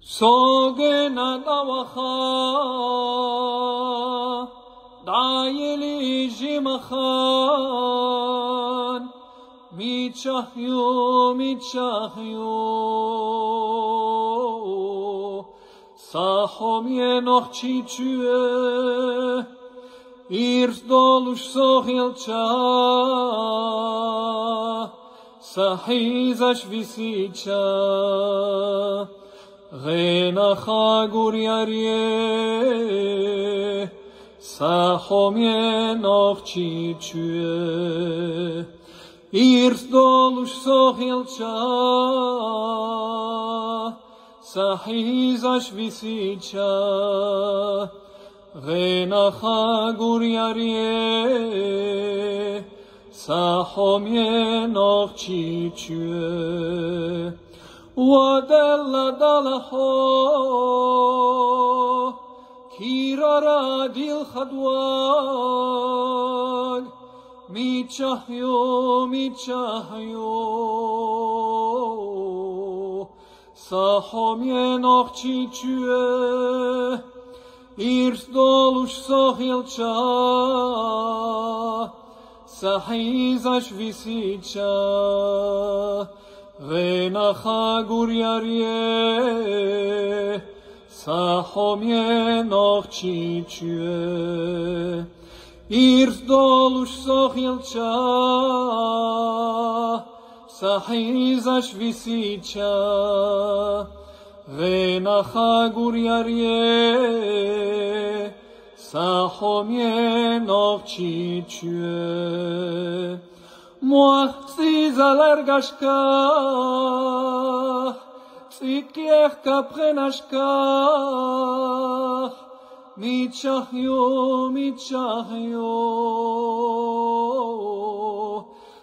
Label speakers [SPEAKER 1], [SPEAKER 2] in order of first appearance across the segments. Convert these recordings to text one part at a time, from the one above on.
[SPEAKER 1] Sogena dawacha dayeli jimachan mitchahyu sachom yenoch chichue irs dolush sochilcha sahizash visicha Renacha guriarie, sachom yenoch chichue, irs dolush sochilcha, sahizash visicha. Renacha guriarie, sachom yenoch chichue. Wadella dalaho kirara dil khadwag michahyo sachom yenoch chichue irs dolush sochilcha sahizash visicha Renacha guriarie, sachom yenoch chichue, irs dolush sochilcha, sahizash visicha. Renacha guriarie, sachom yenoch chichue. Moachzi zalar gashkach, tzikech kaprenashkach, mitchahyo,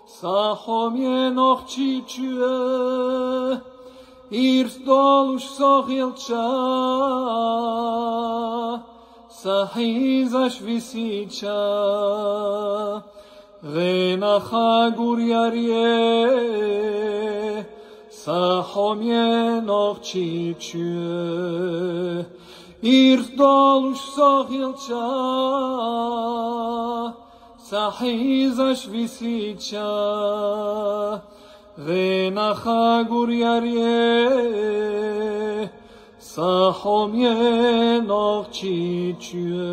[SPEAKER 1] sachom yenoch chichue, irs dolush sochilcha, sahizash visicha. Renacha guriarie, sachom yenoch chichue, irs dolush sochilcha, sahizash visicha. Renacha guriarie, sachom yenoch chichue.